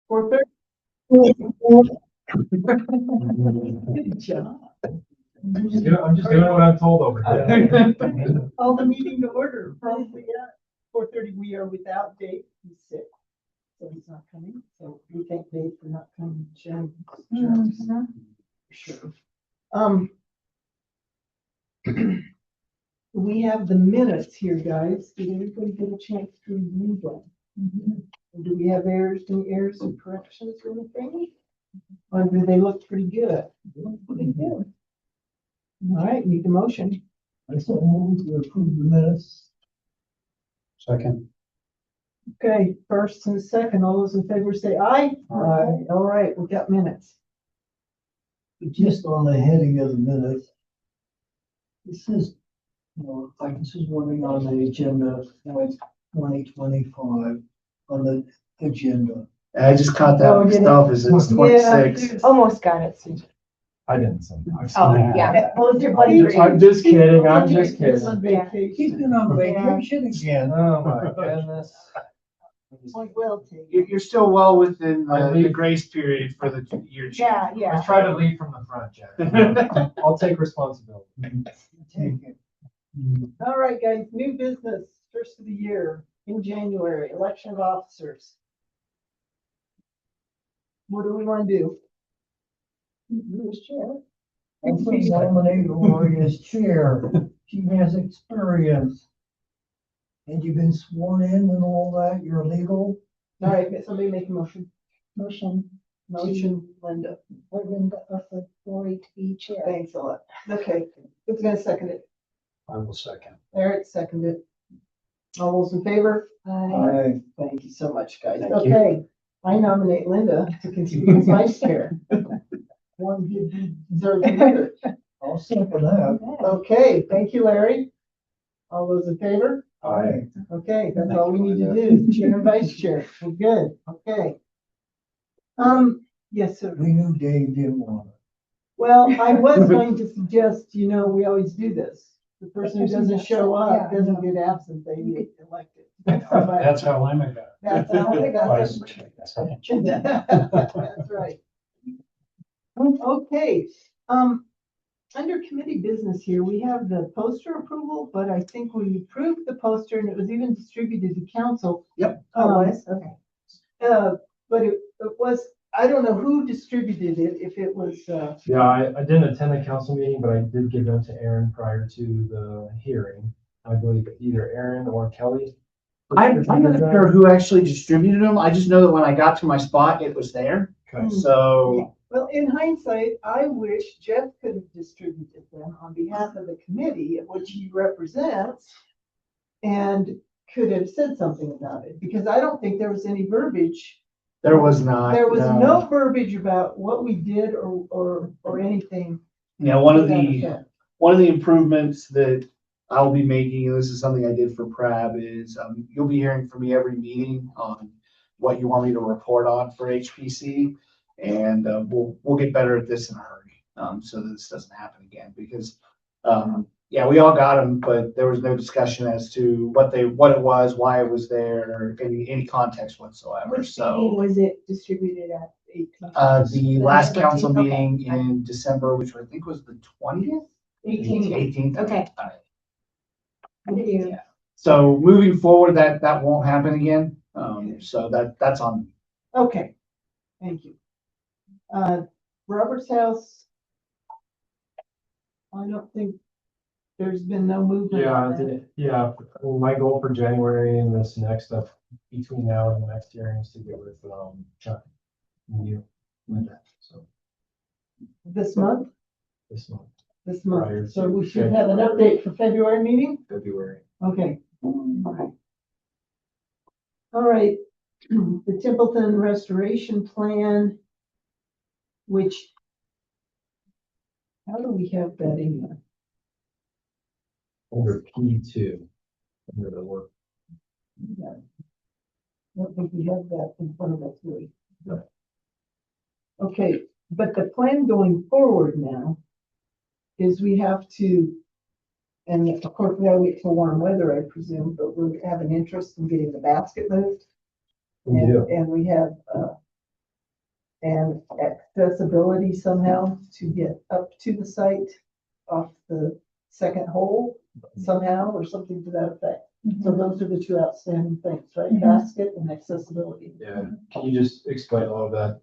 4:30. Good job. I'm just doing what I'm told over here. Call the meeting to order. Probably at 4:30. We are without Dave. He's sick, so he's not coming. So we thank Dave for not coming. Sharon, for sure. We have the minutes here, guys. Did everybody get a chance to review them? Do we have any errors or corrections or anything? Or do they look pretty good? Pretty good. All right, need the motion. I so move to approve the minutes. Second. Okay, first and second, all those in favor say aye. Aye. All right, we got minutes. Just on the heading of the minutes. This is, like this is warning on the agenda, like 2025 on the agenda. I just caught that Oh, did it? myself as it's 26. Almost got it, Susan. I didn't send that. Oh, yeah. Well, it's your buddy. I'm just kidding, I'm just He's kidding. on He's vacation. been on vacation again. Oh my goodness. Like, well, take You're still well within I the leave- grace period for the year. Yeah, I yeah. try to lead from the front, Jack. I'll take responsibility. Take it. All right, guys, new business, first of the year in January, election of officers. What do we want to do? Who's chair? I think nominate Lori as chair. She has experience. And you've been sworn in and all that, you're legal? All right, somebody make a motion. Motion. Motion, Linda. Linda, for Lori to be chair. Thanks a lot. Okay, who's gonna second it? I will second. Eric seconded. All those in favor? Aye. Thank you so much, guys. Thank you. Okay, I nominate Linda to continue as vice chair. One deserves another. I'll second that. Okay, thank you, Larry. All those in favor? Aye. Okay, that's all we need to do, chair and vice chair. We're good, okay. Yes, sir. We knew Dave didn't want it. Well, I was going to suggest, we always do this. The person who doesn't show up doesn't get absent, they get elected. That's how I got. That's how I got it. That's right. Okay, under committee business here, we have the poster approval, but I think we approved the poster and it was even distributed to council. Yep. Okay. But it was, I don't know who distributed it, if it was, Yeah, I didn't attend the council meeting, but I did give them to Aaron prior to the hearing. I believe either Aaron or Kelly. I'm not sure who actually distributed them. I just know that when I got to my spot, it was there. Okay. So well, in hindsight, I wish Jeff could have distributed them on behalf of the committee, which he represents, and could have said something about it, because I don't think there was any verbiage. there was not. There was no verbiage about what we did or anything. Yeah, one of the improvements that I'll be making, and this is something I did for Prab, is you'll be hearing from me every meeting on what you want me to report on for HPC. And we'll get better at this in a hurry, so that this doesn't happen again, because yeah, we all got them, but there was no discussion as to what it was, why it was there, or any context whatsoever. Which meeting So was it distributed at? 18? the last December council 18th? meeting Okay. in December, which I think was the 20th, 18th. 18th. Okay. Thank you. Yeah. So moving forward, that won't happen again. So that's on me. Okay, thank you. Robert's House. I don't think there's been no movement. on that. Yeah. Well, my goal for January and this next stuff between now and the next hearing is to get with Chuck and you, Linda. So This month, this month, this Prior month. So to we should have an update for February meeting? February. Okay. All right, the Templeton Restoration Plan, which, how do we have that in there? Under P2, under the work. Yeah. I don't think we have that in front of us, really. No. Okay, but the plan going forward now is we have to, and of course, we gotta wait for warm weather, I presume, but we'll have an interest in getting the basket moved. We do. And we have, and accessibility somehow to get up to the site off the second hole somehow, or something to that effect. So those are the two outstanding things, right? Mhm. Basket and accessibility. Yeah, can you just explain all of that?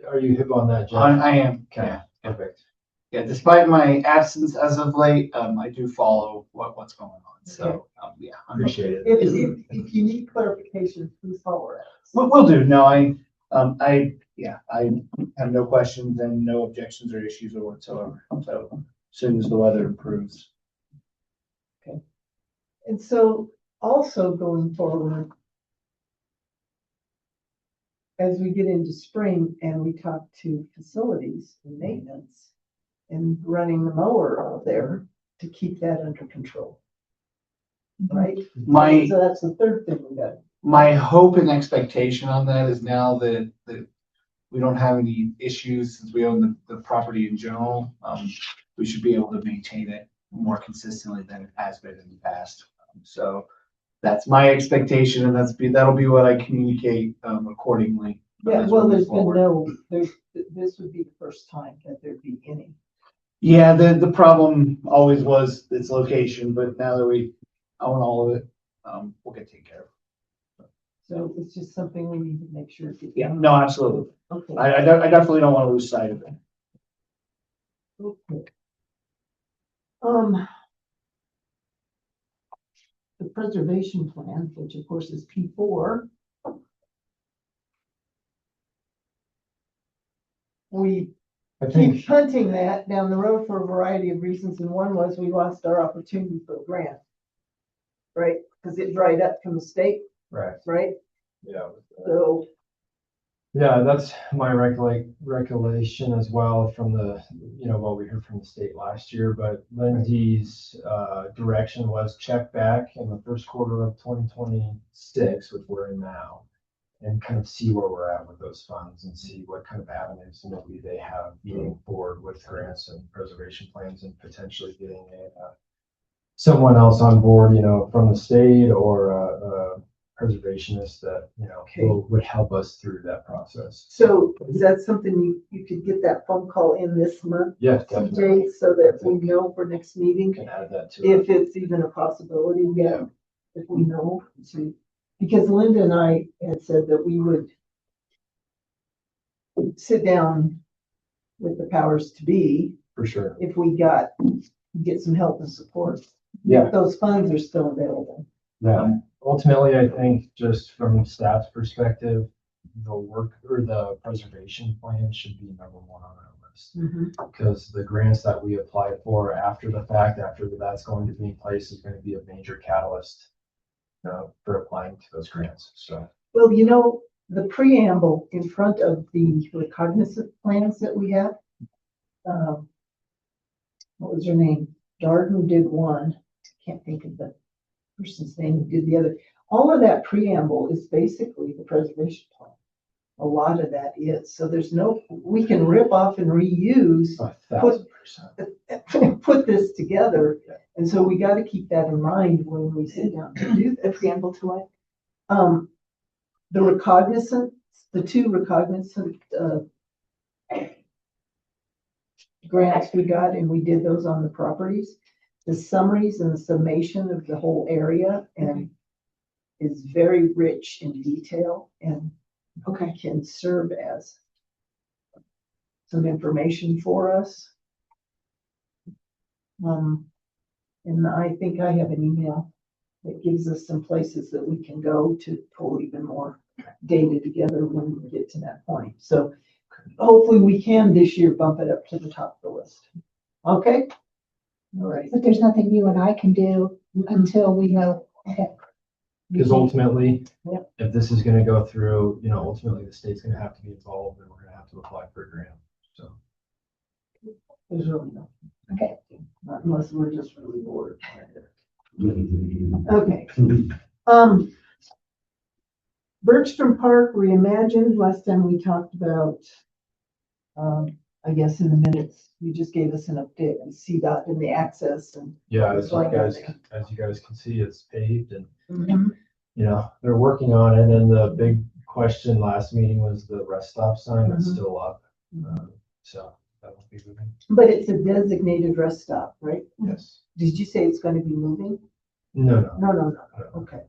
Are you hip on that, Jeff? I am, Okay, yeah. perfect. Yeah, despite my absence as of late, I do follow what's going on, so, yeah. Appreciate it. If you need clarification, please holler at us. Will do, no, I have no questions and no objections or issues or whatsoever, so as soon as the weather improves. And so also going forward, as we get into spring and we talk to facilities and maintenance and running the mower out there to keep that under control. Right? My, So that's the third thing we got. my hope and expectation on that is now that we don't have any issues since we own the property in general, we should be able to maintain it more consistently than it has been in the past. So that's my expectation, and that'll be what I communicate accordingly. Yeah, as we well, move there's been forward. this would be the first time that there'd be any. Yeah, the problem always was its location, but now that we own all of it, we'll get taken care of. So it's just something we need to make sure. Yeah, no, absolutely. Okay. I definitely don't want to lose sight of it. Okay. The preservation plan, which of course is P4. We I think, keep punting that down the road for a variety of reasons, and one was we lost our opportunity for a grant. Right, because it dried up from the state, right, right? yeah. So, Yeah, that's my recollection as well from the, what we heard from the state last year, but Lindsay's direction was check back in the first quarter of 2026, which we're in now, and kind of see where we're at with those funds and see what kind of avenues maybe they have moving forward with grants and preservation plans, and potentially getting someone else on board, from the state or a preservationist that, Okay. would help us through that process. so is that something you could get that phone call in this month, Yes, definitely. TJ, so that we know for next meeting? Can add that to it. If it's even a possibility yet, Yeah. if we know, because Linda and I had said that we would sit down with the powers to be For sure. if we get some help and support. Yeah. If those funds are still available. Yeah. Ultimately, I think just from staff's perspective, the work or the preservation plan should be number one on our list. Because the grants that we apply for after the fact, after that's going to be in place, is going to be a major catalyst for applying to those grants. So, Well, the preamble in front of the recognizant plans that we have. What was her name? Darden did one. Can't think of the person's name who did the other. All of that preamble is basically the preservation plan. A lot of that is. So we can rip off and reuse, 1,000%. put this together. And so we got to keep that in mind when we sit down to do the preamble to it. The recognizant, the two recognizant grants we got, and we did those on the properties. The summaries and the summation of the whole area and is very rich in detail and can serve as some information for us. And I think I have an email that gives us some places that we can go to pull even more data together when we get to that point. So hopefully we can this year bump it up to the top of the list. Okay? All right. But there's nothing you and I can do until we know. Okay. Because ultimately, Yep. if this is going to go through, ultimately the state's going to have to be involved, and we're going to have to apply for a grant. So, There's really no. Okay. Not unless we're just really bored. Okay. Bergstrom Park reimagined. Last time we talked about, I guess in the minutes, you just gave us an update on CDOT and the access and. yeah, It's like as you guys can see, it's paved, and Mhm. they're working on it. And the big question last meeting was the rest stop sign that's Mhm. still up. So that will be moving. But it's a designated rest stop, right? Yes. Did you say it's gonna be moving? No. No. No. Okay,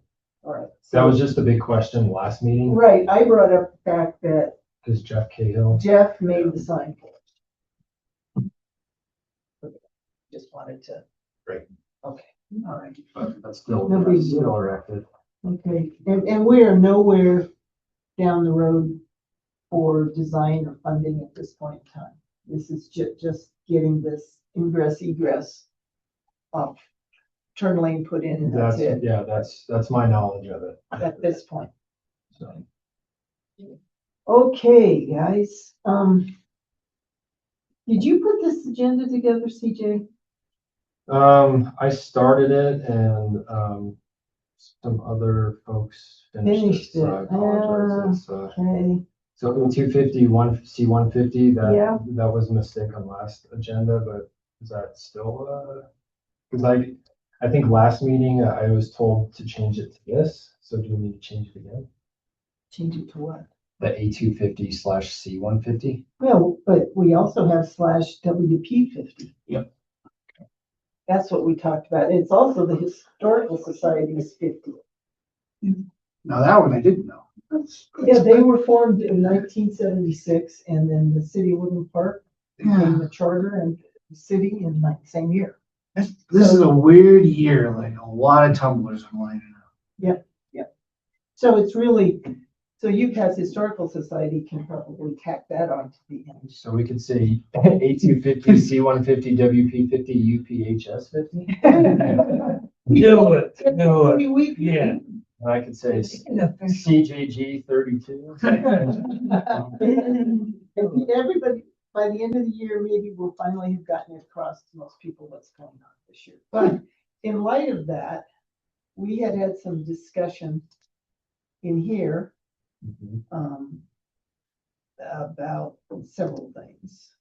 all right. That was just a big question last meeting Right, I brought up the fact that because Jeff Cahill. Jeff made the sign for it. Just wanted to. Right. Okay, all right. But that's still, No big deal. still erected. Okay, and we are nowhere down the road for design or funding at this point in time. This is just getting this ingress egress turn lane put in, and that's it Yeah, that's my knowledge of it. at this point. So, Okay, guys, did you put this agenda together, CJ? I started it and, some other folks finished Finished it, so I it. apologize. It's, Okay, so in 250, C-150, Yeah. that was a mistake on last agenda, but is that still, cause I think last meeting I was told to change it to this, so do we need to change it again? change it to what? The A-250/C-150? Well, but we also have /WP50. Yep. That's what we talked about. It's also the Historical Society's 50. Now that one I didn't know. Yeah, they were formed in 1976, and then the city of Woodland Park became the charter and the city in the same year. This is a weird year, like a lot of tumblers are lining up. So it's really, so UCAS Historical Society can probably tack that on to the end. So we could say A-250, C-150, WP50, UPHS-50? Do it, do it. We- Yeah. I could say CJG-32. Everybody, by the end of the year, maybe we'll finally have gotten it across to most people what's going on this year. But in light of that, we had some discussion in here about several things.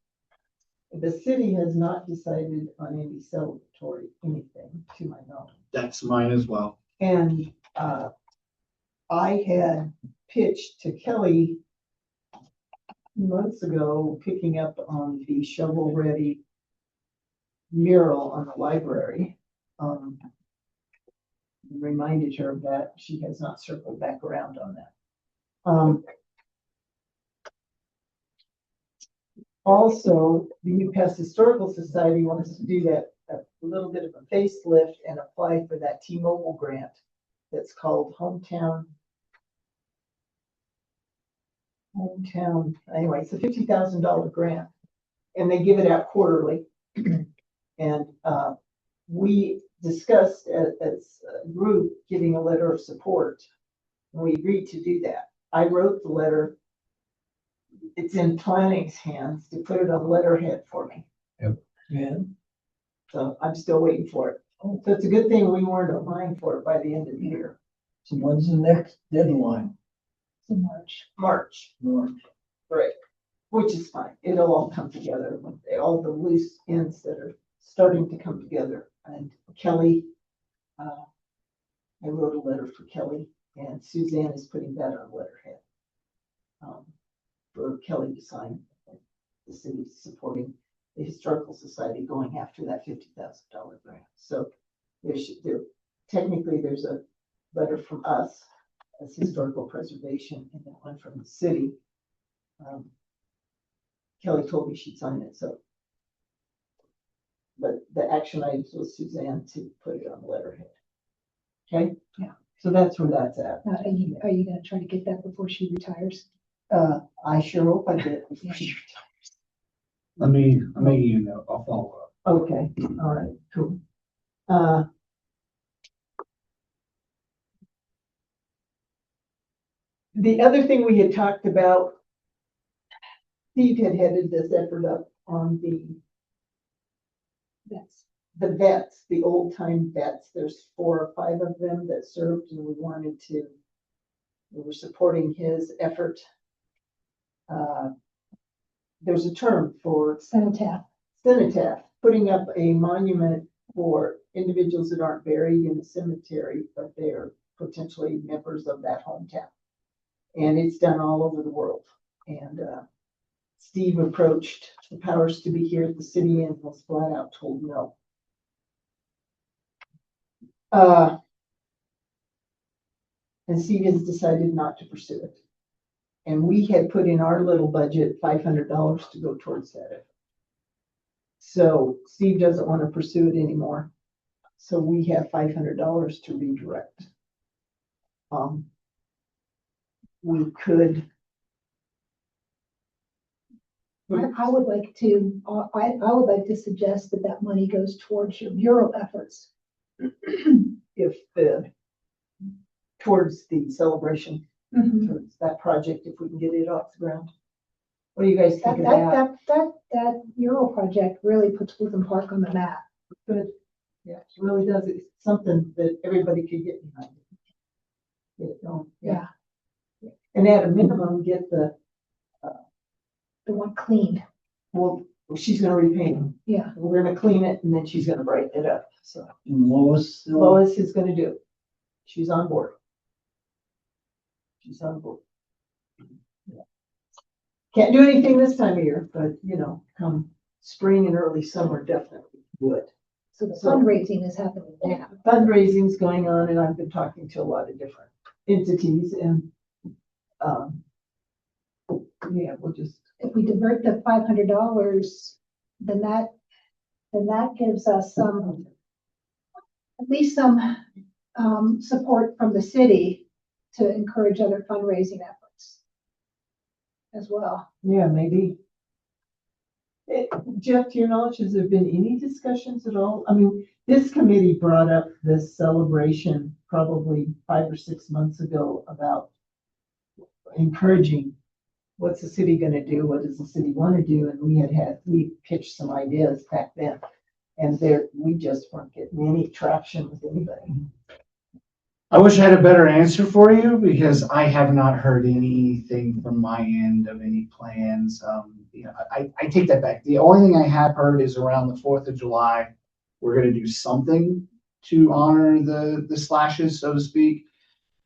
The city has not decided on any celebratory anything, to my knowledge. That's mine as well. And I had pitched to Kelly months ago, picking up on the shovel-ready mural on the library. Reminded her of that. She has not circled back around on that. Also, the UPass Historical Society wants to do that, a little bit of a facelift and apply for that T-Mobile grant that's called Hometown, anyway, it's a $50,000 grant, and they give it out quarterly. And we discussed as a group giving a letter of support, and we agreed to do that. I wrote the letter. It's in planning's hands to put it on letterhead for me. Yeah. So I'm still waiting for it. So it's a good thing we weren't applying for it by the end of the year. So when's the next deadline? in March. March, March. right, which is fine. It'll all come together, all the loose ends that are starting to come together. And Kelly, I wrote a letter for Kelly, and Suzanne is putting that on letterhead. For Kelly to sign, the city supporting the Historical Society going after that $50,000 grant. So technically there's a letter from us as historical preservation and then one from the city. Kelly told me she'd sign it, so. But the action items was Suzanne to put it on the letterhead. Okay? Yeah. So that's where that's at. Are you gonna try to get that before she retires? I sure hope I did. I'm making you know, I'll follow up. Okay, all right, cool. The other thing we had talked about, Steve had headed this effort up on That's, the vets, the old time vets. There's 4 or 5 of them that served, and we were supporting his effort. There's a term for cenotaph. cenotaph, putting up a monument for individuals that aren't buried in the cemetery, but they're potentially members of that hometown. And it's done all over the world. And, Steve approached the powers to be here at the city and was flat out told no. And Steve has decided not to pursue it. And we had put in our little budget $500 to go towards that effort. So Steve doesn't want to pursue it anymore. So we have $500 to redirect. We could. I would like to, I would like to suggest that that money goes towards your bureau efforts. If towards the celebration, towards that project, if we can get it off the ground. What do you guys That, think of that? that mural project really puts Woodland Park on the map. Good. Yeah, it really does. It's something that everybody could get behind. Get it going. Yeah. And at a minimum, get the, The one cleaned. well, she's gonna repaint them. Yeah. We're gonna clean it and then she's gonna brighten it up. So And Lois still, Lois is gonna do it. She's on board. She's on board. Yeah. Can't do anything this time of year, but you know, come spring and early summer, definitely would. So the So- fundraising is happening now. Fundraising's going on and I've been talking to a lot of different entities and, yeah, we'll just, If we divert the $500, then that gives us some, at least some, support from the city to encourage other fundraising efforts as well. yeah, maybe. Jeff, to your knowledge, has there been any discussions at all? I mean, this committee brought up this celebration probably 5 or 6 months ago about encouraging what's the city gonna do? What does the city wanna do? And we pitched some ideas back then. And we just weren't getting any traction with anybody. I wish I had a better answer for you because I have not heard anything from my end of any plans. I take that back. The only thing I have heard is around the 4th of July, we're gonna do something to honor the slashes, so to speak.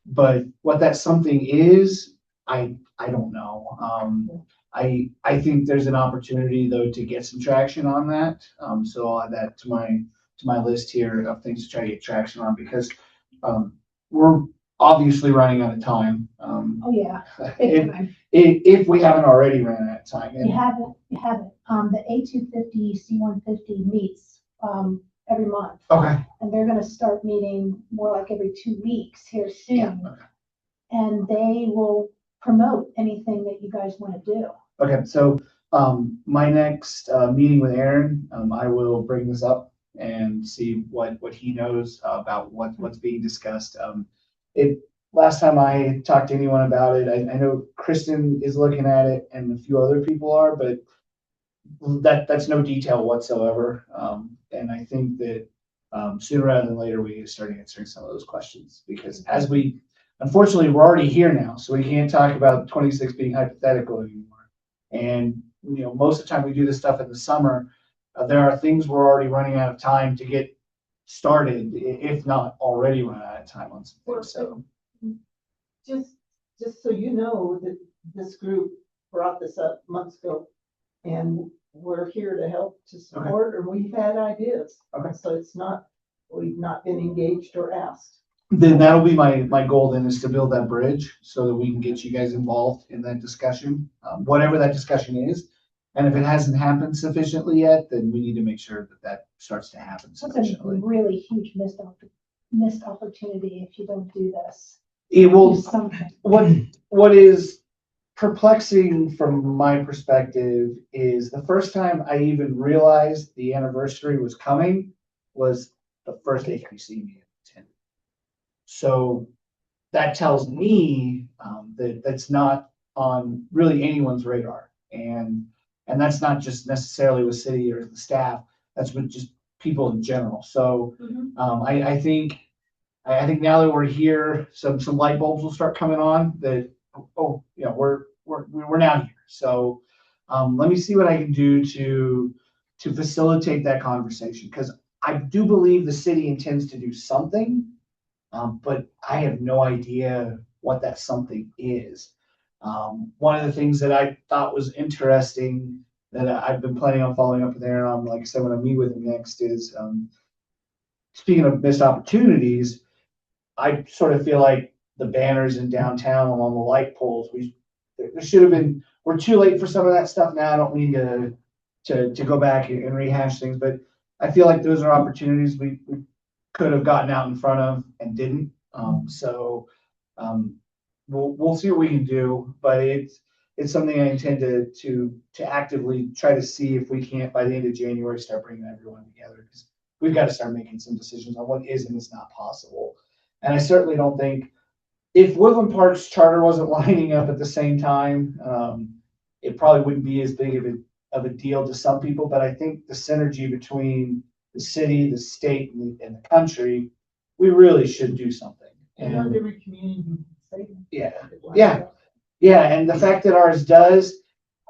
But what that something is, I don't know. I think there's an opportunity though to get some traction on that. So I'll add that to my list here of things to try to get traction on because, we're obviously running out of time. Oh, yeah, big If, time. if we haven't already ran out of time. You haven't. The A250, C150 meets, every month. Okay. And they're gonna start meeting more like every 2 weeks here soon. Okay. And they will promote anything that you guys wanna do. Okay, so, my next, meeting with Aaron, I will bring this up and see what he knows about what's being discussed. Last time I talked to anyone about it, I know Kristen is looking at it and a few other people are, but that's no detail whatsoever. And I think that, sooner rather than later, we need to start answering some of those questions because unfortunately, we're already here now, so we can't talk about 26 being hypothetical anymore. And, most of the time we do this stuff in the summer, there are things we're already running out of time to get started, if not already run out of time on some things. So, Just so you know, that this group brought this up months ago. And we're here to help to support, or we've had ideas. Okay. So we've not been engaged or asked. then that'll be my goal then is to build that bridge so that we can get you guys involved in that discussion, whatever that discussion is. And if it hasn't happened sufficiently yet, then we need to make sure that starts to happen That's a sufficiently. really huge missed opportunity if you don't do this. It will, Do something. what is perplexing from my perspective is the first time I even realized the anniversary was coming was the first HPC meeting I attended. So that tells me that that's not on really anyone's radar. And that's not just necessarily with city or the staff, that's with just people in general. So I think now that we're here, some light bulbs will start coming on that, we're now here. So let me see what I can do to facilitate that conversation because I do believe the city intends to do something, but I have no idea what that something is. One of the things that I thought was interesting that I've been planning on following up with Aaron on, like I said, when I meet with him next is, speaking of missed opportunities, I sort of feel like the banners in downtown along the light poles, there should have been, we're too late for some of that stuff now. I don't mean to go back and rehash things, but I feel like those are opportunities we could have gotten out in front of and didn't. We'll see what we can do, but it's something I intend to actively try to see if we can't, by the end of January, start bringing everyone together, because we've got to start making some decisions on what is and is not possible. And I certainly don't think, if Woodland Park's charter wasn't lining up at the same time, it probably wouldn't be as big of a deal to some people, but I think the synergy between the city, the state, and the country, we really should do something. And not every community can say that. Yeah. Yeah, and the fact that ours does,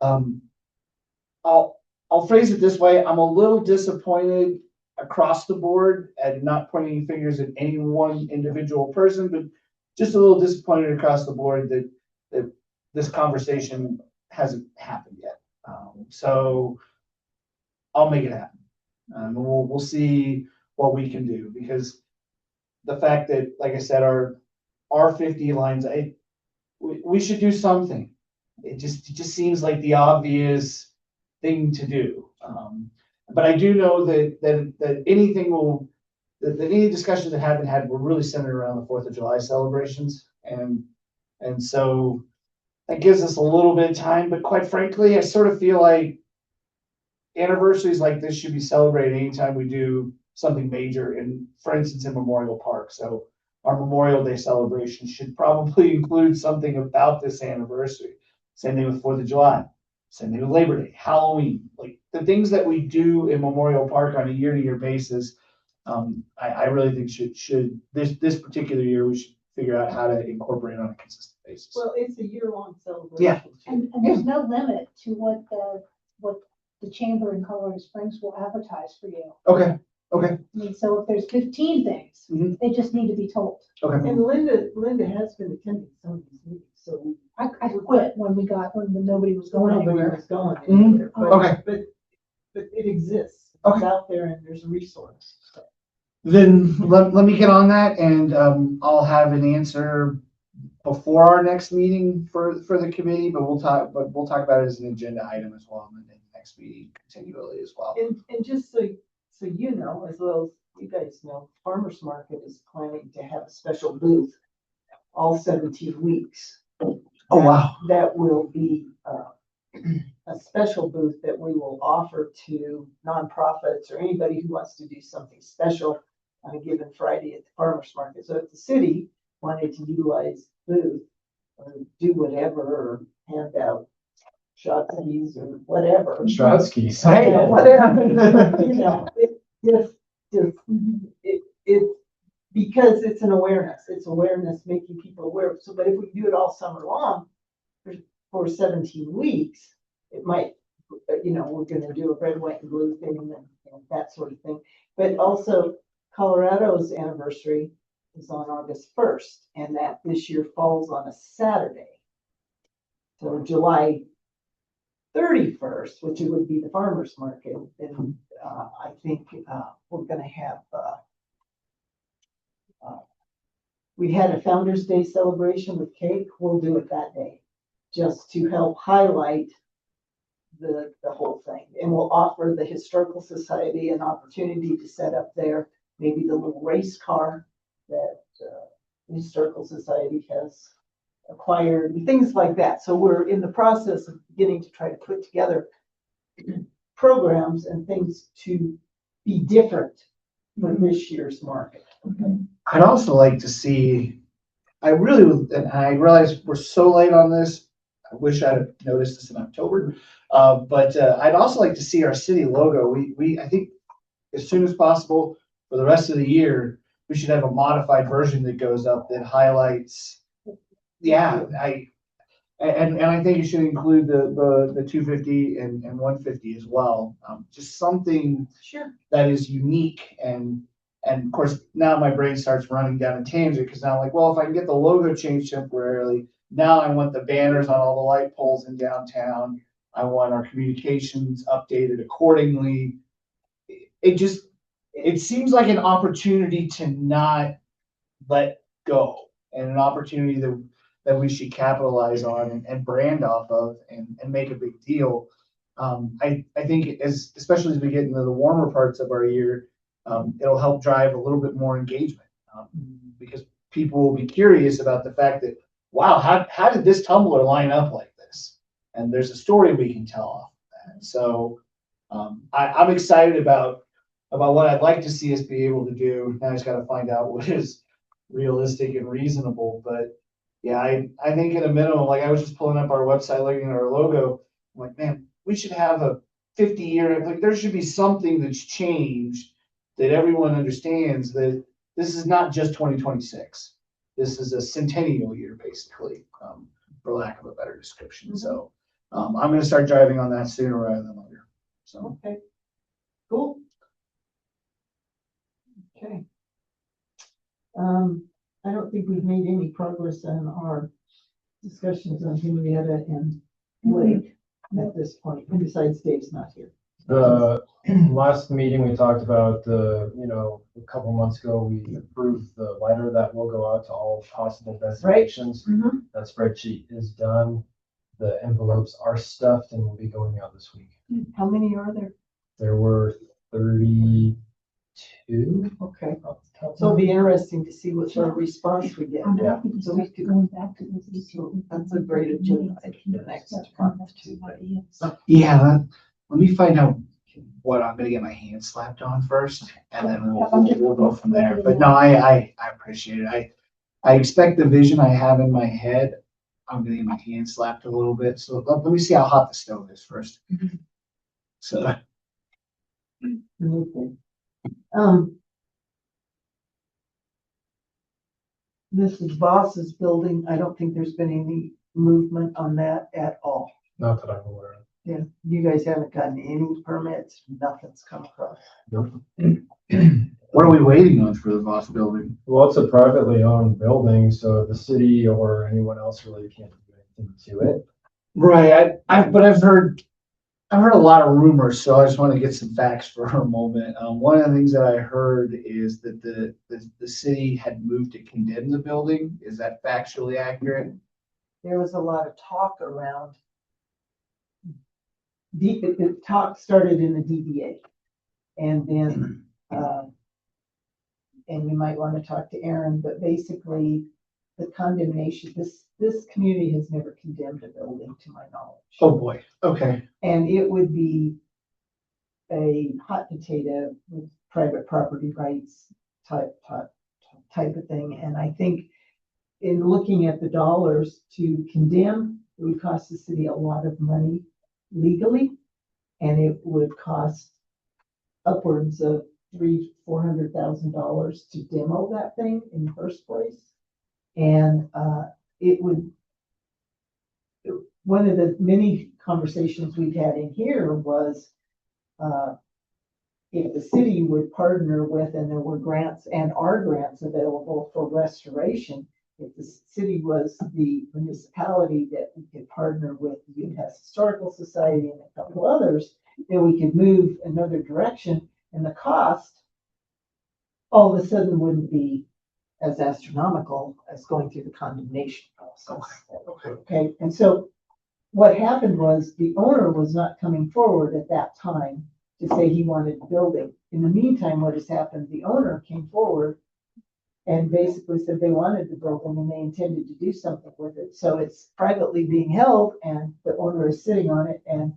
I'll phrase it this way: I'm a little disappointed across the board at not pointing fingers at any one individual person, but just a little disappointed across the board that this conversation hasn't happened yet. So I'll make it happen. We'll see what we can do, because the fact that, like I said, our R50 lines, we should do something. It just seems like the obvious thing to do. But I do know that any discussions that have been had were really centered around the 4th of July celebrations. And so that gives us a little bit of time, but quite frankly, I sort of feel like anniversaries like this should be celebrated anytime we do something major, for instance, in Memorial Park. So our Memorial Day celebration should probably include something about this anniversary. Same thing with 4th of July, same thing with Labor Day, Halloween, like the things that we do in Memorial Park on a year-to-year basis. I really think should this particular year, we should figure out how to incorporate it on a consistent basis. Well, it's a year-long celebration. Yeah. And there's no limit to what the chamber in Colorado Springs will advertise for you. Okay. I mean, so if there's 15 things, Mhm. they just need to be told. Okay. And Linda has been attending some of these meetings, so I quit when nobody was going nobody anywhere. was going Mhm. anywhere. But- Okay. But it exists. It's Okay. out there and there's a resource. So. Then let me get on that, and I'll have an answer before our next meeting for the committee, but we'll talk about it as an agenda item as well in the next meeting continually as well. And just so you know, as well as you guys know, Farmers Market is planning to have a special booth all 17 weeks. Oh, wow. That will be a special booth that we will offer to nonprofits or anybody who wants to do something special on a given Friday at the Farmers Market. So if the city wanted to utilize the booth or do whatever, or hand out shotguns or whatever. Stratsky's. Whatever, you know, it, because it's an awareness, making people aware. So, but if we do it all summer long for 17 weeks, it might, we're gonna do a red, white, and blue thing and that sort of thing. But also Colorado's anniversary is on August 1st, and that this year falls on a Saturday. So July 31st, which it would be the farmer's market, and I think we're gonna have, we had a Founder's Day celebration with cake. We'll do it that day, just to help highlight the whole thing. And we'll offer the Historical Society an opportunity to set up there, maybe the little race car that the Historical Society has acquired, and things like that. So we're in the process of beginning to try to put together programs and things to be different for this year's market. I'd also like to see, I really would, and I realize we're so late on this. I wish I'd have noticed this in October. But I'd also like to see our city logo. I think as soon as possible for the rest of the year, we should have a modified version that goes up that highlights. Yeah, I think you should include the 250 and 150 as well. Just something Sure. that is unique, and of course now my brain starts running down a tangent, because now I'm like, well, if I can get the logo changed temporarily, Now I want the banners on all the light poles in downtown. I want our communications updated accordingly. It seems like an opportunity to not let go and an opportunity that we should capitalize on and brand off of and make a big deal. I think especially as we get into the warmer parts of our year, it'll help drive a little bit more engagement, because people will be curious about the fact that, wow, how did this tumbler line up like this? And there's a story we can tell off of that. So I'm excited about what I'd like to see us be able to do. Now I just got to find out what is realistic and reasonable. But yeah, I think at a minimum, like I was just pulling up our website, looking at our logo. I'm like, man, we should have a 50-year, like there should be something that's changed that everyone understands that this is not just 2026. This is a centennial year, basically, for lack of a better description. So I'm going to start driving on that sooner rather than later. So Okay, cool. Okay. I don't think we've made any progress on our discussions on Henrietta and Blake at this point, besides Dave's not here. The last meeting, we talked about a couple months ago, we approved the letter that will go out to all possible destinations. Mhm. That spreadsheet is done. The envelopes are stuffed and will be going out this week. How many are there? There were 32. Okay, off the top of so it'll my be interesting to see what sort of response we get. Yeah. So we could, that's a great agenda item for the next month too. yeah, let me find out what I'm going to get my hand slapped on first, and then we'll go from there. But no, I appreciate it. I expect the vision I have in my head. I'm going to get my hand slapped a little bit. So let me see how hot the stove is first. So Okay. This is Voss's building. I don't think there's been any movement on that at all. Not that I'm aware of. Yeah, you guys haven't gotten any permits, nothing's come across. what are we waiting on for the Voss building? Well, it's a privately owned building, so the city or anyone else really can't do anything to it. Right. But I've heard a lot of rumors, so I just want to get some facts for a moment. One of the things that I heard is that the city had moved to condemn the building. Is that factually accurate? There was a lot of talk around. The talk started in the DDA. And then, and you might want to talk to Aaron, but basically the condemnation, this community has never condemned a building to my knowledge. Oh, boy. Okay. And it would be a hot potato with private property rights type of thing. And I think in looking at the dollars to condemn, it would cost the city a lot of money legally, and it would cost upwards of $300,000-$400,000 to demo that thing in the first place. And it would, one of the many conversations we've had in here was if the city would partner with, and there were grants and are grants available for restoration, if the city was the municipality that we could partner with the Utah Historical Society and a couple others, then we could move another direction, and the cost all of a sudden wouldn't be as astronomical as going through the condemnation process. Okay, and so what happened was the owner was not coming forward at that time to say he wanted the building. In the meantime, what has happened, the owner came forward and basically said they wanted the building and they intended to do something with it. So it's privately being held and the owner is sitting on it and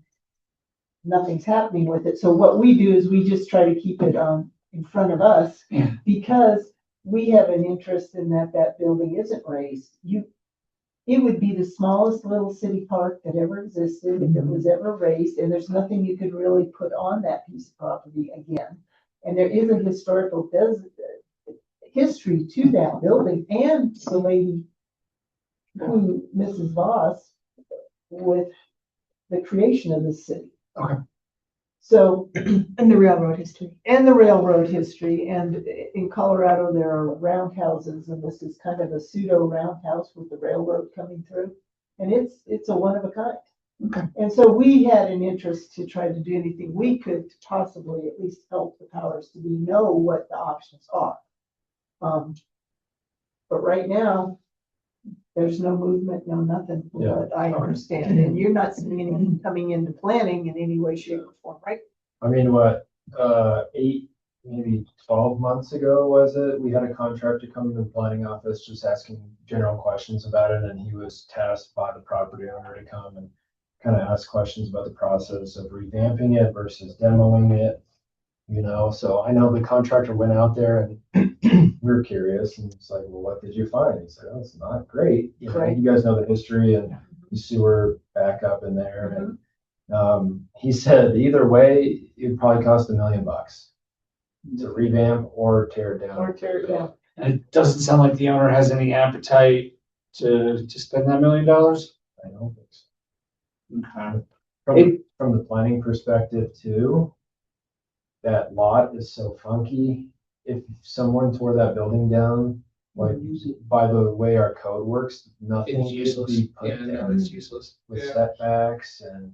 nothing's happening with it. So what we do is we just try to keep it in front of us because we have an interest in that building isn't raised. It would be the smallest little city park that ever existed if it was ever raised, and there's nothing you could really put on that piece of property again. And there is a historical history to that building and the lady who, Mrs. Voss, with the creation of the city. Okay. So, And the railroad history. and the railroad history, and in Colorado, there are roundhouses, and this is kind of a pseudo roundhouse with the railroad coming through. And it's a one of a kind. Okay. And so we had an interest to try to do anything we could to possibly at least help the powers to be know what the options are. But right now, there's no movement, no nothing, from Yeah. what I understand, and you're not seeing anything coming into planning in any way, shape, or form, right? I mean, what, 8, maybe 12 months ago, was it? We had a contractor come into the planning office just asking general questions about it, and he was tasked by the property owner to come and kind of ask questions about the process of revamping it versus demoing it, you know? So I know the contractor went out there and we were curious, and it's like, well, what did you find? He said, oh, it's not great. You know, Right. you guys know the history and the sewer backup in there. And he said either way, it'd probably cost $1 million to revamp or tear it down. Or tear it down. And it doesn't sound like the owner has any appetite to spend that $1 million. I don't think so. Okay. From the planning perspective too, that lot is so funky. If someone tore that building down, like by the way our code works, nothing It's could useless. be put Yeah, no, there it's useless. with Yeah. setbacks and,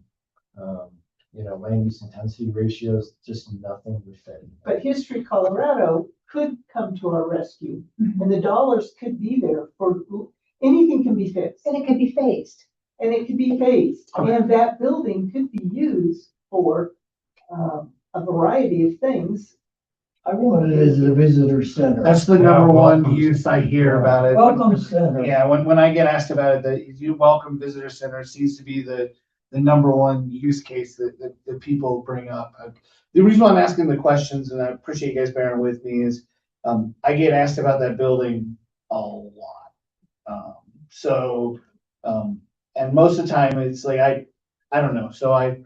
you know, land use intensity ratios, just nothing would fit. But History Colorado could come to our rescue, and the dollars could be there for, anything can be fixed, And it could be phased. and it could be phased. Okay. And that building could be used for, a variety of things. I want it as a visitor center. That's the number one use I hear about it. Welcome center. Yeah, when I get asked about it, the you welcome visitor center seems to be the number one use case that people bring up. The reason why I'm asking the questions, and I appreciate you guys bearing with me, is I get asked about that building a lot. And most of the time it's like, I don't know. So I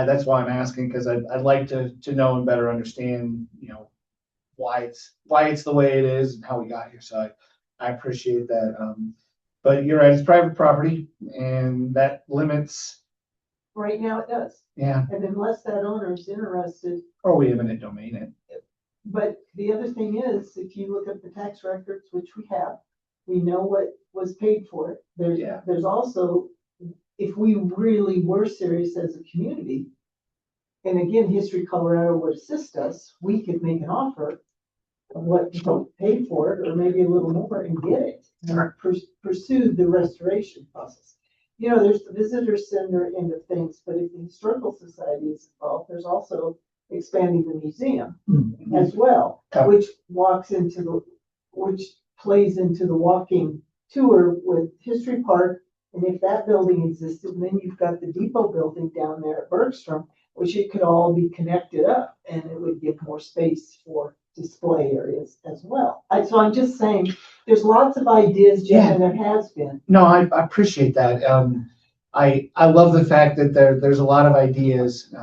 that's why I'm asking, because I'd like to know and better understand, you know, why it's the way it is and how we got here. So I appreciate that. But you're right, it's private property and that limits, Right now it does. yeah, And unless that owner is interested, or we eminent domain it. but the other thing is, if you look at the tax records, which we have, we know what was paid for it. Yeah. There's also, if we really were serious as a community, and again, History Colorado would assist us, we could make an offer of what people paid for it, or maybe a little more, and get it, and pursue the restoration process. You know, there's the visitor center end of things, but if the historical society is involved, there's also expanding the museum as well, Okay. which plays into the walking tour with History Park. And if that building existed, and then you've got the depot building down there at Bergstrom, which it could all be connected up, and it would give more space for display areas as well. So I'm just saying, there's lots of ideas, Jeff, and there has been. No, I appreciate that. I love the fact that there's a lot of ideas.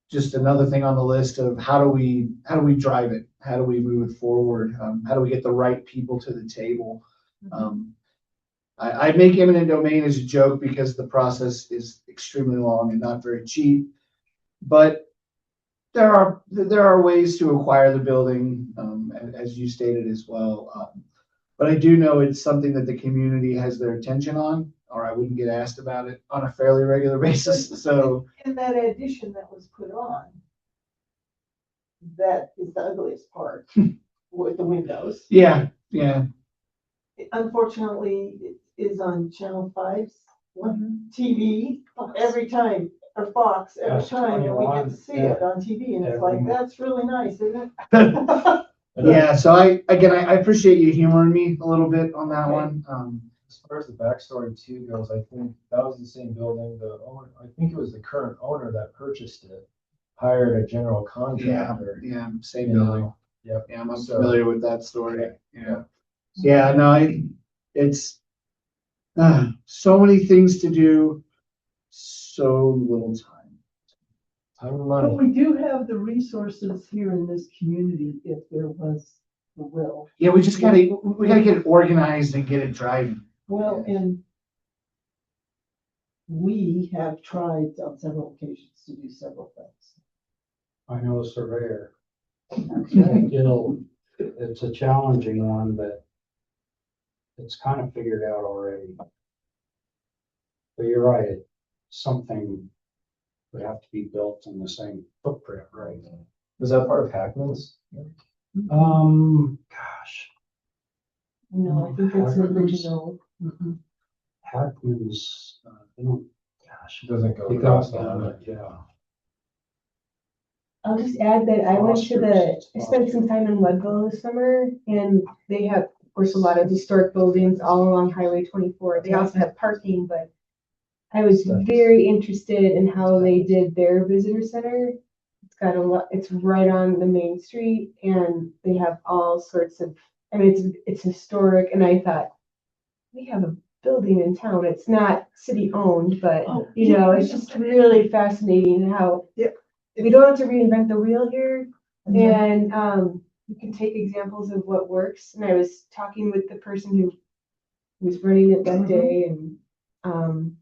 Just another thing on the list of how do we drive it? How do we move it forward? How do we get the right people to the table? I make eminent domain as a joke because the process is extremely long and not very cheap. But there are ways to acquire the building, as you stated as well. But I do know it's something that the community has their attention on, or I wouldn't get asked about it on a fairly regular basis. So And that addition that was put on, that is the ugliest part with the windows. yeah. Unfortunately, it is on Channel 5's TV every time, or Fox, every time, and we get to see it on TV, and it's like, that's really nice, isn't it? Yeah, so I appreciate you humoring me a little bit on that one. As far as the backstory too goes, I think that was the same building, the owner, I think it was the current owner that purchased it, hired a general contractor. Yeah, same you building. know. Yep. Yeah, I'm So- familiar with that story. Yeah. Yeah, no, it's so many things to do, so little time. Time and But money. we do have the resources here in this community if there was the will. Yeah, we gotta get it organized and get it driving. Well, and we have tried on several occasions to do several things. I know a surveyor. That's right. You know, it's a challenging one, but it's kind of figured out already. But you're right, something would have to be built in the same footprint, right? Was that part of Hackman's? Gosh, No, I think it's original. Mhm. Hackman's, I don't, Gosh, it doesn't go it across goes down the. it, yeah. I'll just add that I went to I Foster's. spent some time in Leadville this summer, and they have, of course, a lot of historic buildings all along Highway 24. They also have parking, but I was very interested in how they did their visitor center. It's got a lot, it's right on the main street, and they have all sorts of, I mean, it's historic, and I thought, we have a building in town. It's not city owned, but Oh, you know, it's just really fascinating how Yep. we don't have to reinvent the wheel here. And you can take examples of what works. And I was talking with the person who was running it that day, and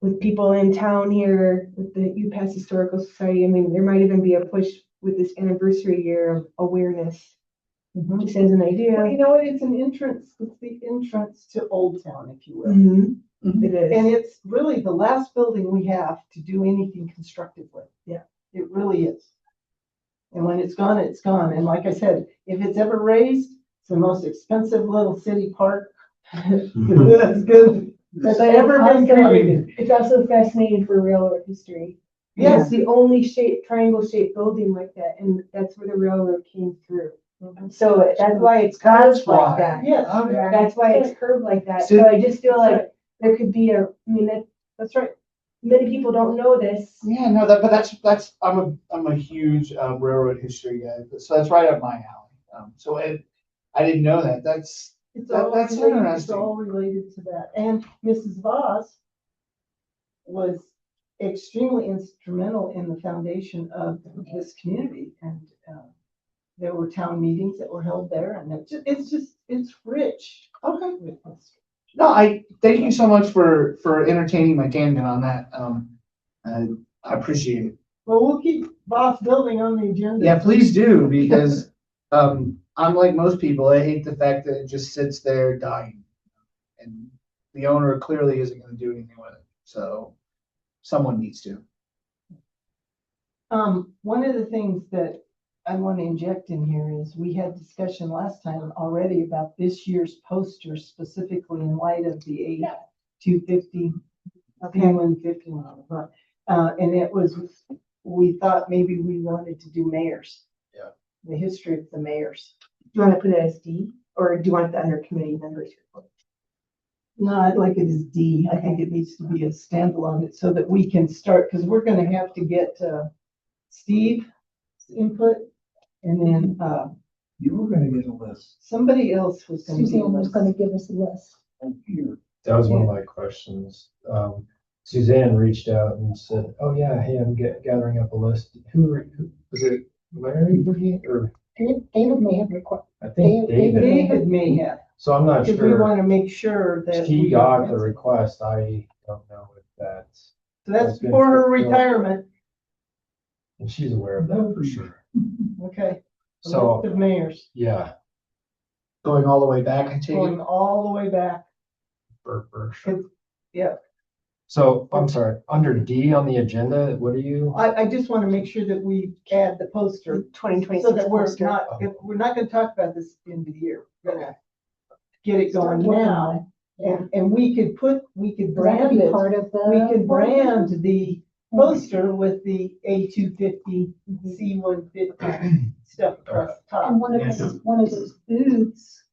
with people in town here, with the UPass Historical Society. I mean, there might even be a push with this anniversary year of awareness, Mhm. just as an Well, idea. you know what, it's the entrance to Old Town, if you will. Mhm. It is. And it's really the last building we have to do anything constructive with. Yeah. It really is. And when it's gone, it's gone. And like I said, if it's ever raised, it's the most expensive little city park. That's good. That's But ever been created. It's also fascinating for railroad history. Yes. It's the only triangle shaped building like that, and that's where the railroad came through. So that's why it's That's curved like why. that. Yes, That's why it's curved like that. See- So I just feel That's like there could be that's right. many people don't know this. Yeah, no, that's, I'm a huge railroad history guy, so that's right up my alley. I didn't know that. That's It's That- all that's related, it's interesting. all related to that. And Mrs. Voss was extremely instrumental in the foundation of this community. And there were town meetings that were held there, and it's rich. okay. With history. No, I thank you so much for entertaining my tangent on that. I appreciate it. Well, we'll keep Voss building on the agenda. Yeah, please do, because I'm like most people, I hate the fact that it just sits there dying. And the owner clearly isn't gonna do anything with it, so someone needs to. One of the things that I want to inject in here is we had discussion last time already about this year's poster specifically in light of the A250, P150. And it was, we thought maybe we wanted to do mayors. Yeah. The history of the mayors. Do you want to put it as D, or do you want it under committee members report? No, I'd like it as D. I think it needs to be a standalone so that we can start, because we're gonna have to get Steve's input. And then You were gonna get a list somebody else was gonna. Suzanne was gonna give us a list. on here. That was one of my questions. Suzanne reached out and said, "Oh yeah, hey, I'm gathering up a list. Who was it? Larry or David may have requested. I think David." David may have, So I'm not because we sure. want to make sure that. He we got don't the miss it. request. I don't know if that's, So that's That's been for her fulfilled. retirement. and she's aware of that for sure. Okay. A So- list of mayors Yeah. Going all the way back, I take going it. all the way back. For sure. Yeah. So I'm sorry, under D on the agenda, what do you? I just want to make sure that we add the poster 2026 so that we're poster. not, if we're not going to talk about this at the end of the year. We're gonna get it Start going working now. on it. And we could That could brand be it. part of the. We could brand the poster with the A250, C150 stuff across the top. And one of those booths,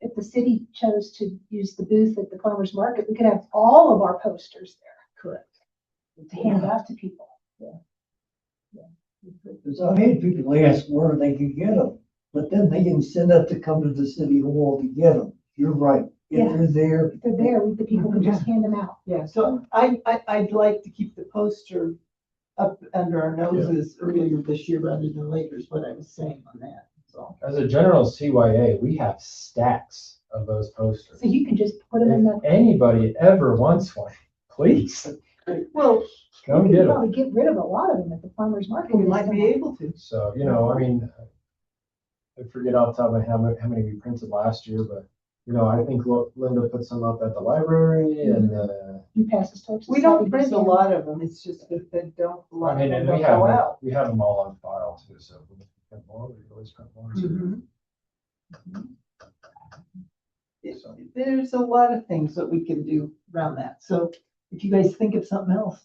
if the city chose to use the booth at the farmer's market, we could have all of our posters there Correct. to hand out to people. Because I've had people ask where they could get them, but then they instead have to come to the city hall to get them. You're right. Yeah. If they're there, If they're there, the people can just hand them out. Yeah, so I'd like to keep the poster up under our noses earlier this year rather than later is what I was saying on that, so. As a general CYA, we have stacks of those posters. So you can just put them in If the, anybody ever wants one, Please, Well, come We get could them. probably get rid of a lot of them at the farmer's market. we might be able to. So, you know, I mean, I forget off the top of my head how many we printed last year, but, you know, I think Linda put some up at the library and, You pass this torch. We don't print a lot of them, it's just that they don't, a I lot of mean, them and don't go out. we have them all on file too, so if we print more, we always print more. Mhm. There's a lot of things that we can do around that, so if you guys think of something else,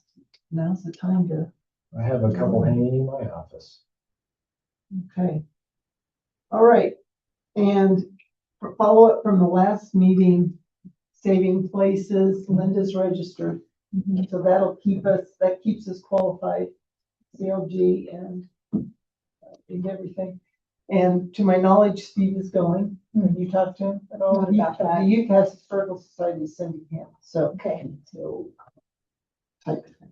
now's the time to, I have a couple hanging in my office. okay. All right, and for follow-up from the last meeting, saving places, Linda's registered. So that keeps us qualified, CLG and everything. And to my knowledge, Steve is going. Have you talked to him at all? Not about that. The Youth Historical Society is sending him, so. Okay. So, type of thing.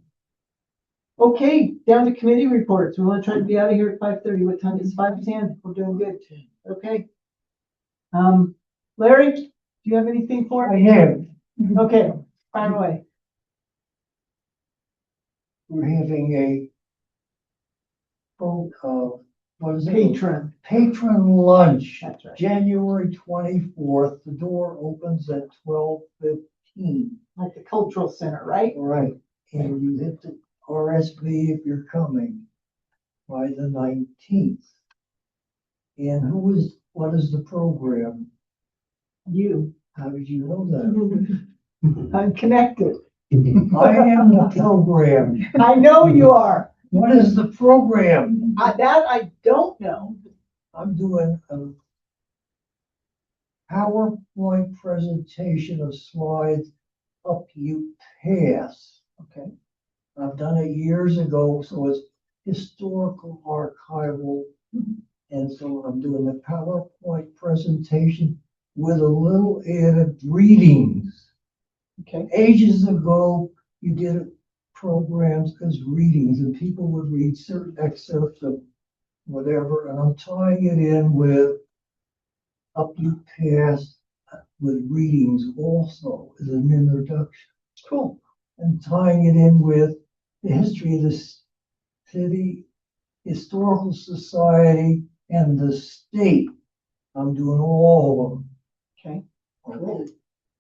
Okay, down to committee reports. We want to try to be out of here at 5:30. What time is 5:10? We're doing good. Okay. Larry, do you have anything for I us? have, Okay, fire away. we're having a what is it? Patron. Lunch, That's right. January 24th. The door opens at 12:15. At the cultural center, right? Right, and you hit the RSV if you're coming by the 19th. And what is the program? You. How did you know that? I'm connected. I am the program. I know you are. What is the program? That I don't know. I'm doing a PowerPoint presentation of slides up you pass. Okay. I've done it years ago, so it's historical archival. And so I'm doing a PowerPoint presentation with a little added readings. Okay. Ages ago, you did programs as readings and people would read certain excerpts of whatever, and I'm tying it in with Up You Pass with readings also as an introduction. Cool. And tying it in with the history of the city, historical society, and the state. I'm doing all of them. Okay.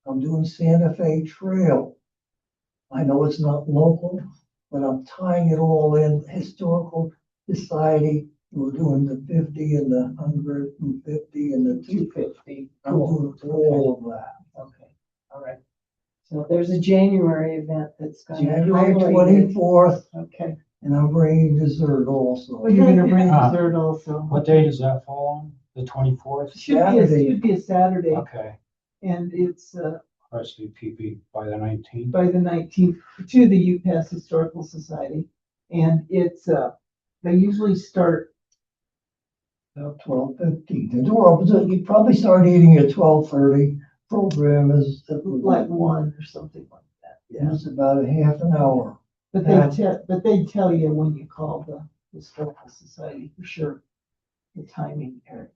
I'm doing Santa Fe Trail. I know it's not local, but I'm tying it all in, historical society. We're doing the 50 and the 150 and the 250. I'm doing all of that. Okay. All right. So there's a January event that's going to January highlight it. 24th, Okay. and I'm bringing dessert also. Well, you're gonna bring dessert also. What day does that fall on? The 24th? Should be a Saturday, Okay, and it's RSVP by the 19th. by the 19th to the UPass Historical Society. And it's, they usually start, About 12:15. The door opens, you probably start eating at 12:30. Program is at like 1 or something like that. Yeah. it's about a half an hour. But they tell you when you call the Historical Society for sure, the timing, Eric.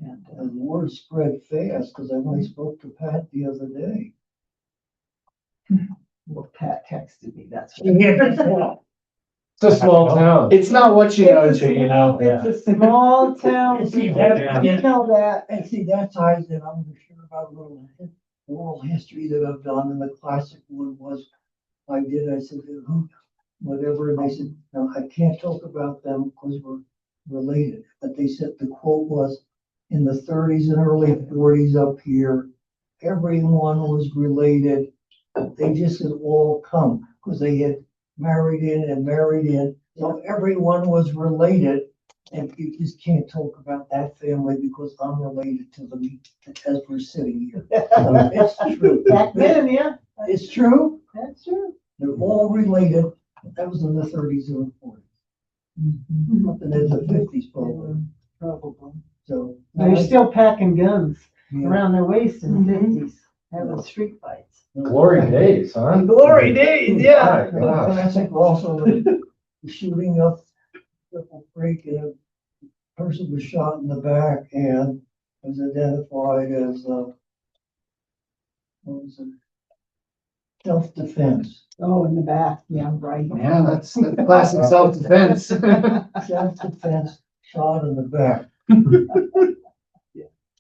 And, And the word spread fast because I only spoke to Pat the other day. well, Pat texted me, that's. It's a small town. It's not what you know to, you know? It's a small town. And see, that- You know that. And see, that ties in, I'm sure about a little oral history that I've done, and the classic one was, I said, whatever, and they said, no, I can't talk about them because we're related. But they said, the quote was, in the 30s and early 40s up here, everyone was related. They just had all come, because they had married in, so everyone was related. And you just can't talk about that family because I'm related to them as we're sitting here. It's true. Back then, yeah, It's true. that's true. They're all related. That was in the 30s and 40s. Nothing in the 50s probably. Probably. So. They're still packing guns Yeah. around their waist in the 50s, having street fights. Glory days, huh? Glory days, yeah. My gosh. And I think also the shooting up Cripple Creek, and a person was shot in the back and was identified as, what was it? self-defense. Oh, in the back, yeah, right. Yeah, that's classic self-defense. Self-defense shot in the back.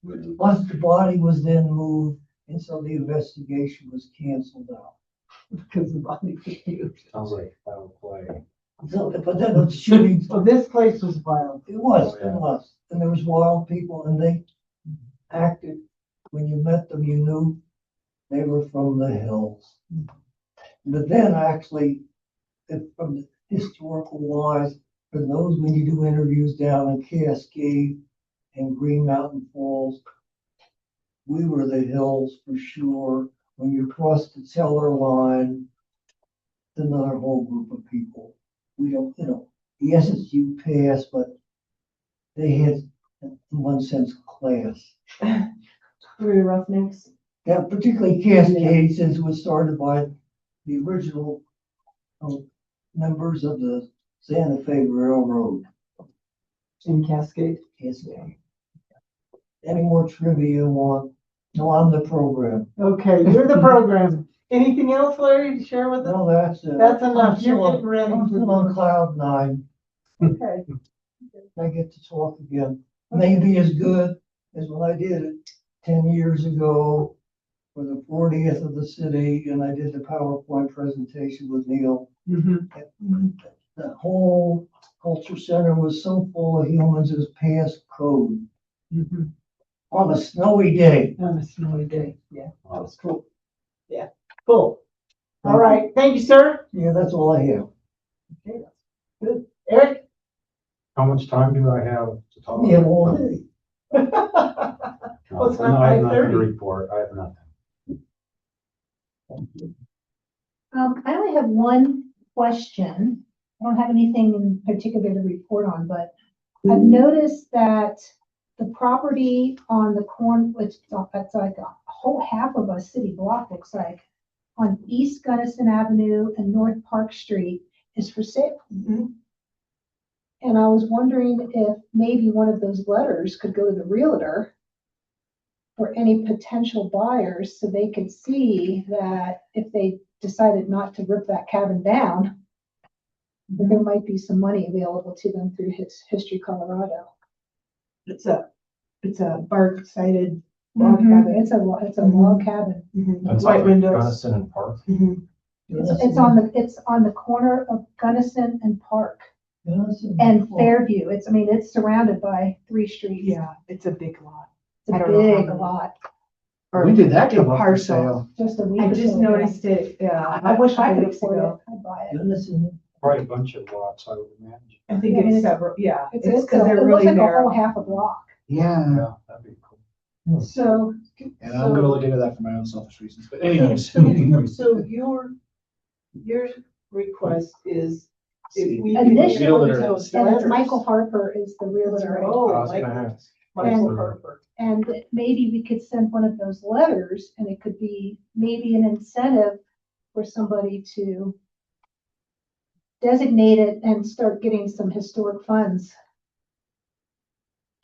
Once the body was then moved, and so the investigation was canceled out. Because the body was huge. Sounds like foul play. So, but then the shooting, So this place was wild. it was, Oh, yeah. it was, and there was wild people, and they acted, when you met them, you knew they were from the hills. But then actually, from the historical wise, for those, when you do interviews down in Cascade and Green Mountain Falls, we were the hills for sure. When you cross the Teller line, it's another whole group of people. We don't, yes, it's UPass, but they had, in one sense, class. We're the Roughnecks. Yeah, particularly Cascade, since it was started by the original members of the Santa Fe Railroad. In Cascade. Cascade. Any more trivia you want? No, I'm the program. Okay, you're the program. Anything else, Larry, to share with us? No, that's it. That's enough. I'm You're still getting ready. I'm still on cloud nine. Okay. I get to talk again. Maybe as good as when I did it 10 years ago for the 40th of the city, and I did the PowerPoint presentation with Neil. Mhm. The whole culture center was so full of humans, it was past code Mhm. on a snowy day. On a snowy day. Yeah, that was cool. Yeah, cool. All right. Thank you, sir. Yeah, that's all I have. Okay, good. Eric? How much time do I have to talk? We have all day. Well, it's not No, I have nothing 5:30. to report. I have nothing. I only have one question. I don't have anything in particular to report on, but I've noticed that the property on the corner, it's like a whole half of a city block, looks like, on East Gunnison Avenue and North Park Street is for sale. Mhm. And I was wondering if maybe one of those letters could go to the realtor for any potential buyers, so they could see that if they decided not to rip that cabin down, that there might be some money available to them through History Colorado. It's a bark sided log cabin. It's a log cabin. That's White off of windows. Gunnison and Park. It's on the corner of Gunnison and Park and Fairview. It's surrounded by 3 streets. Yeah, it's a big lot. It's I a don't know how big many. lot, When did that Big come up for parcel. sale? just a week I or just so ago. noticed it, yeah. I wish I couple could weeks afford ago. it. I'd buy it. Gunnison, Probably a bunch of lots, I would imagine. I think Yeah, I mean, it's it's- several, yeah. It's, It's it because they're looks really like a whole narrow. half a block. Yeah, Yeah, that'd be cool. So. and I'm gonna look into that for my own selfish reasons, but anyways. So your request is if we. Initially- Realtor those And it's letters. Michael Harper is the realtor. Oh, I was gonna Michael. ask. Michael And- Harper. And maybe we could send one of those letters, and it could be maybe an incentive for somebody to designate it and start getting some historic funds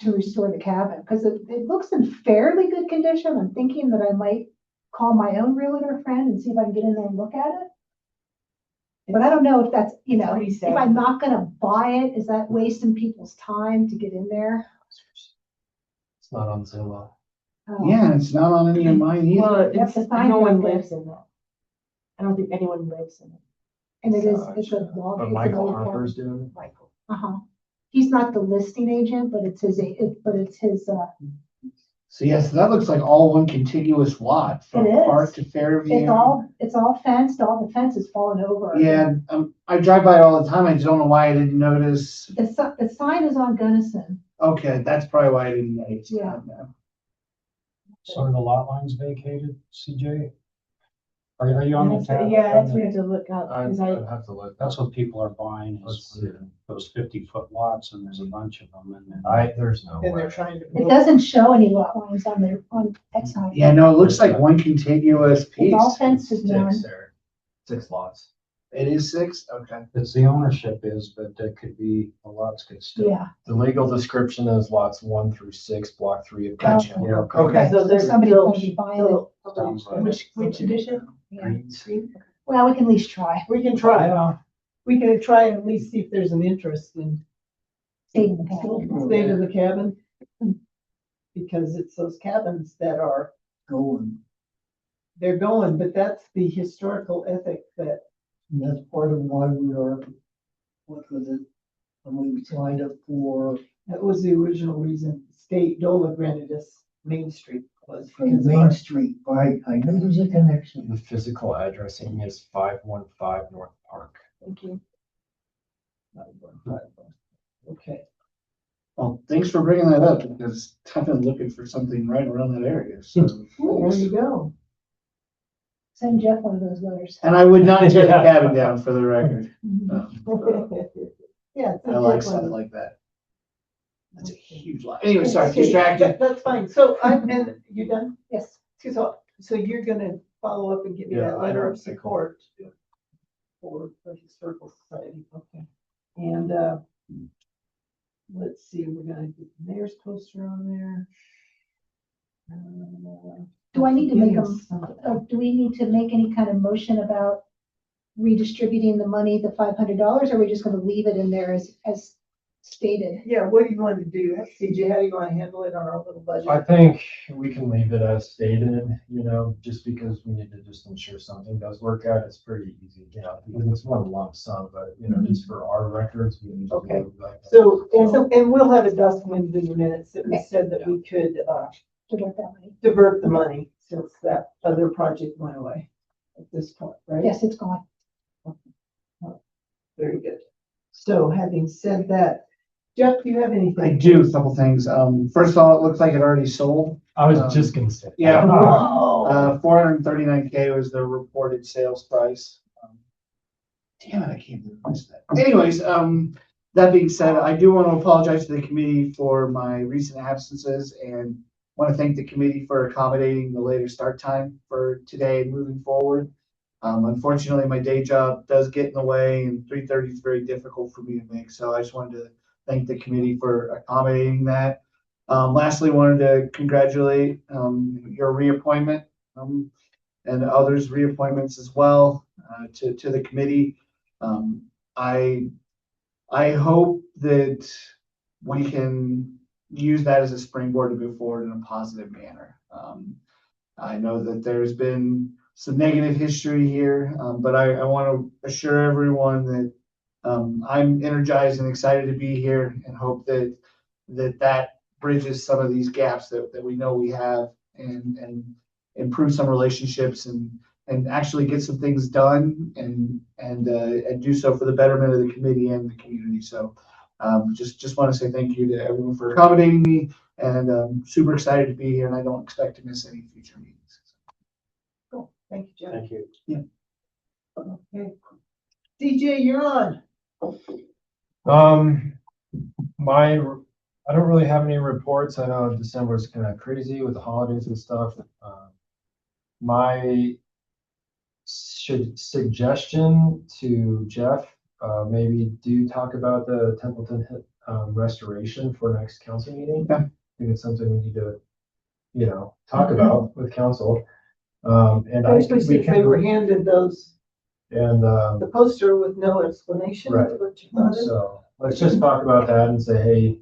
to restore the cabin, because it looks in fairly good condition. I'm thinking that I might call my own realtor friend and see if I can get in there and look at it. But I don't know if that's, Pretty if sad. I'm not gonna buy it, is that wasting people's time to get in there? It's not on Zillow. Yeah, it's not on any of mine Well, either. Yep, it's, the sign no one right there. lives in that. I don't think anyone lives in it. And it's a log. But it's an Michael old Harper's cabin. doing it. Michael. Uh-huh. He's not the listing agent, but it's his, So yes, that looks like all one contiguous lot from It is. Park to Fairview. it's all fenced, all the fence is fallen over. Yeah, I drive by it all the time. I just don't know why I didn't notice. The sign is on Gunnison. Okay, that's probably why I didn't notice. Yeah. So are the lot lines vacated, CJ? Are you on the tab? Yeah, that's what we have to look up, I'd because I'd have to look. That's what people are buying Let's is see. those 50-foot lots, and there's a bunch of them, and then. There's no And they're way. trying to. It doesn't show any lot lines on Exxon. Yeah, no, it looks like one contiguous It's all piece. fenced now. 6 there. 6 lots. It is 6? Okay. It's the ownership is, but it could be, the lots could still. Yeah. The legal description is lots 1 through 6, block 3 of. Gotcha. Yeah. Okay. So there's Somebody's still- gonna be buying it. Sounds like Which edition? Greens. Well, we can at least try. We can try. We can try and at least see if there's an interest in Saving the cabin. state of the cabin. Because it's those cabins that are, Going, they're going, but that's the historical ethic that, and that's part of why we are, what was it? When we signed up for that was the original reason state DOLA granted us Main Street was from because of Main our- Street, right? I know there's a connection. The physical addressing is 515 North Park. Thank you. Okay. Well, thanks for bringing that up because I've been looking for something right around that area, so. There you go. Send Jeff one of those letters. And I would not tear the Yeah. cabin down for the record. Um, Yeah. it's a I like good stuff one. like that. That's a huge lot. Anyway, sorry, distracted. That's fine. So and you done? Yes. So you're gonna follow up and give me Yeah, that I letter know. of support for the Historical Society, okay? And, let's see, we're gonna get the mayor's poster on there. Do I need to make Getting a, some- do we need to make any kind of motion about redistributing the money, the $500, or are we just gonna leave it in there as stated? Yeah, what do you want to do? CJ, how do you want to handle it on our little budget? I think we can leave it as stated, just because we need to just ensure something does work out. It's pretty easy, because it's one lump sum, but, just for our records, we need to. Okay. do like that. So, and we'll have a document in the minutes that we said that we could, To get that money? divert the money since that other project went away at this point, right? Yes, it's gone. Very good. So having said that, Jeff, do you have anything? I do a couple things. First of all, it looks like it already sold. I was just gonna say. Yeah. Whoa. 439K was the reported sales price. Damn it, I can't believe I missed that. Anyways, that being said, I do want to apologize to the committee for my recent absences and want to thank the committee for accommodating the later start time for today and moving forward. Unfortunately, my day job does get in the way and 3:30 is very difficult for me to make. So I just wanted to thank the committee for accommodating that. Lastly, wanted to congratulate your reappointment and others' reappointments as well to the committee. I hope that we can use that as a springboard to move forward in a positive manner. I know that there's been some negative history here, but I want to assure everyone that I'm energized and excited to be here and hope that bridges some of these gaps that we know we have and improve some relationships and actually get some things done and do so for the betterment of the committee and the community. So just want to say thank you to everyone for accommodating me and super excited to be here and I don't expect to miss any future meetings. Cool. Thank you, Jeff. Thank you. Okay. CJ, you're on. I don't really have any reports. I know December is kind of crazy with the holidays and stuff. My suggestion to Jeff, maybe do talk about the Templeton restoration for next council meeting. Okay. I think it's something we need to, talk about with council. And Especially since they were handed the poster with no explanation. Right. of what you thought of it. So let's just talk about that and say, hey,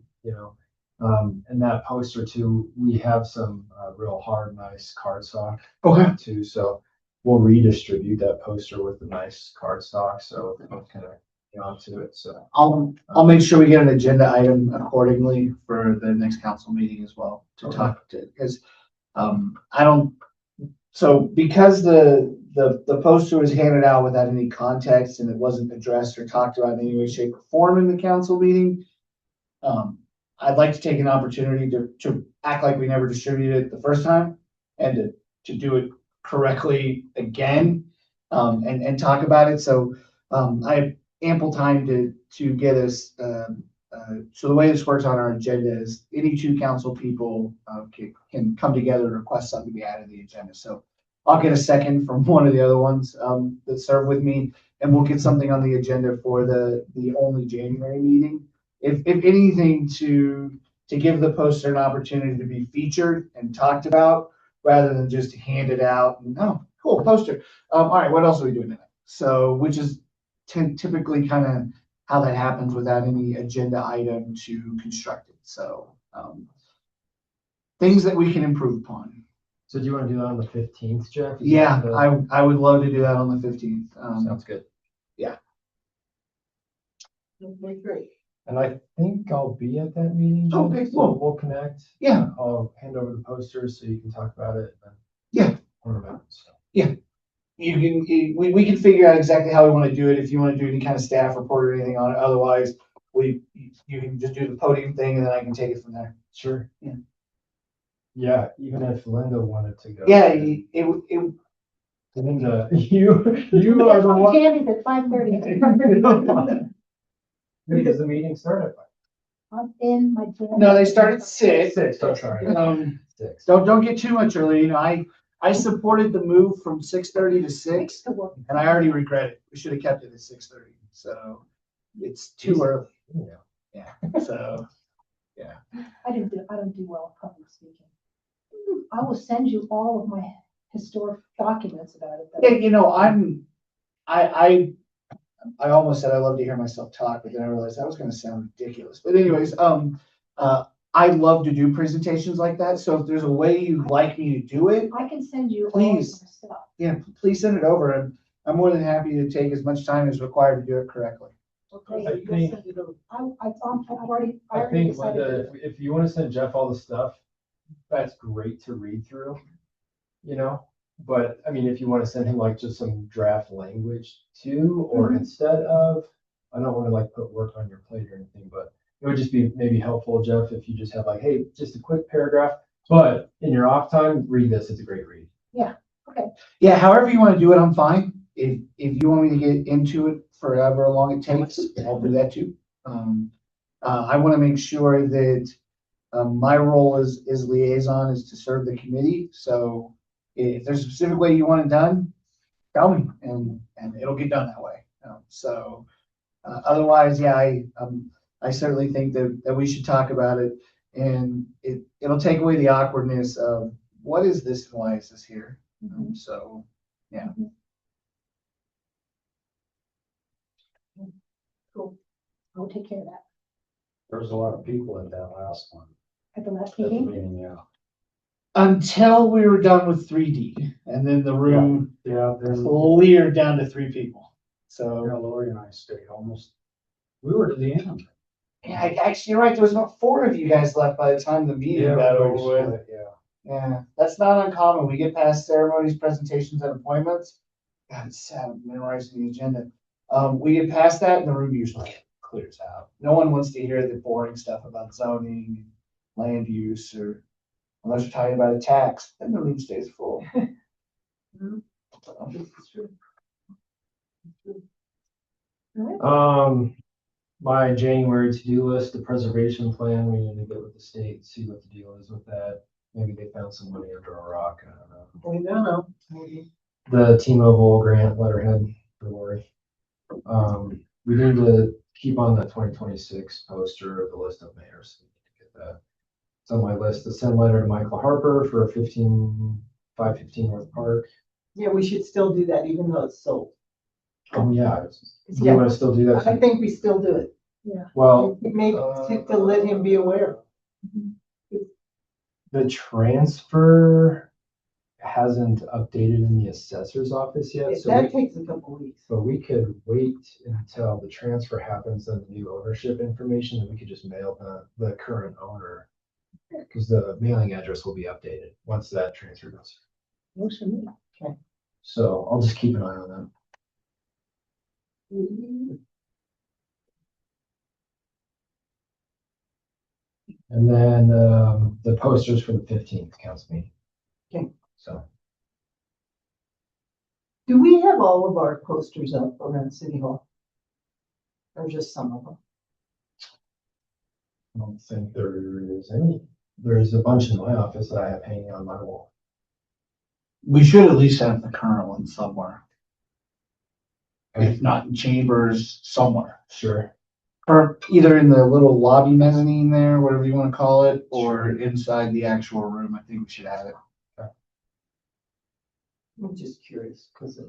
in that poster too, we have some real hard, nice cardstock Okay. too. So we'll redistribute that poster with the nice cardstock. So people can get onto it. So I'll make sure we get an agenda item accordingly for the next council meeting as well to talk to, because because the poster was handed out without any context and it wasn't addressed or talked about in any way, shape, or form in the council meeting. I'd like to take an opportunity to act like we never distributed it the first time and to do it correctly again, and talk about it. So, I have ample time to get us, so the way this works on our agenda is any two council people can come together and request something to be added to the agenda. So I'll get a second from one of the other ones that serve with me, and we'll get something on the agenda for the only January meeting. If anything, to give the poster an opportunity to be featured and talked about rather than just handed out. And, oh, Cool, poster. All right, what else are we doing tonight? So, which is typically kind of how that happens without any agenda item to construct it. So, things that we can improve upon. So do you want to do that on the 15th, Jeff? Is that Yeah, the- I would love to do that on the 15th. Sounds good. Okay, great. And I think I'll be at that meeting. Jeff, Okay, so cool. we'll connect. Yeah. I'll hand over the posters so you can talk about it. And Yeah. learn about it, so. We can figure out exactly how we want to do it. If you want to do any kind of staff report or anything on it, otherwise you can just do the podium thing and then I can take it from there. Sure. Yeah. Yeah, even if Linda wanted to go. Yeah, Linda, you are the one. Jamie's at 5:30. Does the meeting start at I'm in my. jam. no, they start at 6. 6? I'm sorry. 6. Don't get too much early. You know, I supported the move from 6:30 to 6, To work. and I already regret it. We should have kept it at 6:30. So it's too early. Yeah. So I don't do well in public speaking. I will send you all of my historic documents about it. though. yeah, you know, I almost said I love to hear myself talk, but then I realized that was going to sound ridiculous. But anyways, I love to do presentations like that. So if there's a way you'd like me to do it, I can send you all of my Please. stuff. yeah, please send it over, and I'm more than happy to take as much time as required to do it correctly. Okay, I you'll think- send it over. I've already I think decided. Linda, if you want to send Jeff all the stuff, that's great to read through, you know? But I mean, if you want to send him like just some draft language too, or Mhm. instead of, I don't want to like put work on your plate or anything, but it would just be maybe helpful, Jeff, if you just have like, hey, just a quick paragraph, but in your off time, read this. It's a great read. Yeah, however you want to do it, I'm fine. If you want me to get into it for however long it takes, I'll do that too. I want to make sure that my role as liaison is to serve the committee. So if there's a specific way you want it done, tell me, and it'll get done that way. Otherwise, yeah, I certainly think that we should talk about it, and it'll take away the awkwardness of what is this and why is this here. So, yeah. Cool. I'll take care of that. There was a lot of people at that last one. At the last At the meeting, meeting, yeah. Until we were done with 3D, and then the room Yeah, then, cleared down to 3 people. So, yeah, Lori and I stayed almost, we were to the end. yeah, actually, you're right. There was about 4 of you guys left by the time the meeting got we over with. split, yeah. Yeah, that's not uncommon. We get past ceremonies, presentations, and appointments. God, it's sad I'm memorizing the agenda. We get past that and the room usually clears out. No one wants to hear the boring stuff about zoning, land use, or unless you're talking about a tax, then the room stays full. This is true. My January to-do list, the preservation plan, we need to get with the state, see what the deal is with that. Maybe they found some money under a rock, I don't know. We don't know. Maybe. The T-Mobile grant letterhead for Lori. We need to keep on that 2026 poster of the list of mayors. We need to get that. It's on my list to send letter to Michael Harper for 515 North Park. Yeah, we should still do that even though it's sold. Oh, yeah. Do you Yeah, want to still do I that? think we still do it. Well, Maybe to let him be aware. the transfer hasn't updated in the assessor's office yet, so That takes a couple weeks. but we could wait until the transfer happens and the new ownership information, and we could just mail the current owner. Because the mailing address will be updated once that transfer goes. works for me. So I'll just keep an eye on that. And then the posters for the 15th council meeting. Okay. So Do we have all of our posters up around City Hall? Or just some of them? I don't think there is any. There's a bunch in my office that I have hanging on my wall. We should at least have the current one somewhere. If not in chambers, somewhere. Sure. Or either in the little lobby mezzanine there, whatever you want to call it, or inside the actual room. I think we should have it. I'm just curious, because I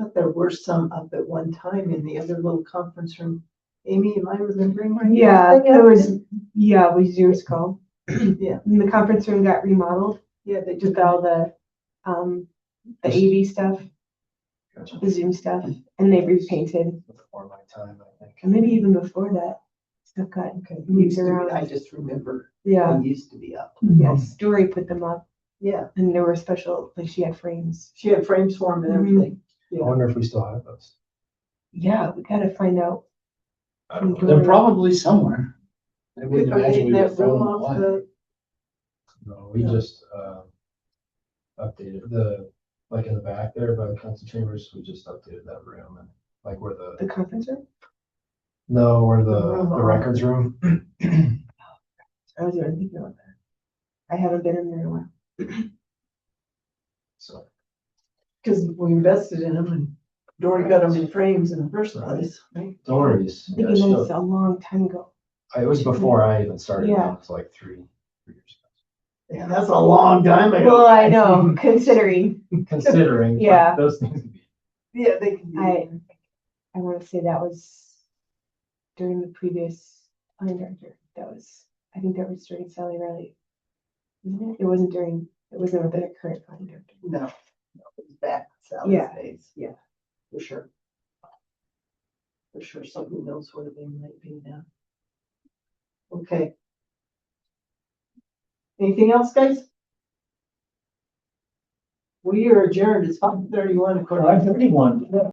thought there were some up at one time in the other little conference room. Amy, am I remembering right? Yeah, Something there up was, yeah, it was years ago. Yeah. And the conference room got remodeled Yeah, they just with all the AV stuff, Gotcha. the Zoom stuff, and they repainted. Before my time, I think. And maybe even before that, stuff got moved around. I just remember Yeah, they used to be up. yes, Dory put them up, Yeah, and there were special, like she had frames. she had frames for them and Mhm. everything. I wonder if we still have those. Yeah, we gotta find out. I don't know. They're probably somewhere. I Are wouldn't they imagine in we would that throw room them off away. the? No, we No. just, updated like in the back there by the council chambers, we just updated that room and like where The conference room? where The room the on- records room. I was even thinking about that. I haven't been in there in a while. So, Because we invested in them and Dory got them in frames in the first place, right? Dory's, I'm yeah, thinking she- that's a long time ago. it was before I even started, Yeah. it's like three years Yeah, that's a long time ago. Well, I know, considering, ago. Considering, but Yeah. those things would be. Yeah, they can do. I wanna say that was during the previous planning director. I think that was during Sally Riley. Wasn't it? It wasn't with the current planning director. No, it was back Sally's Yeah, days. yeah. For sure. For sure, so who knows where they might be now. Okay. Anything else, guys? We are adjourned, it's 5:31 according to. 5:31.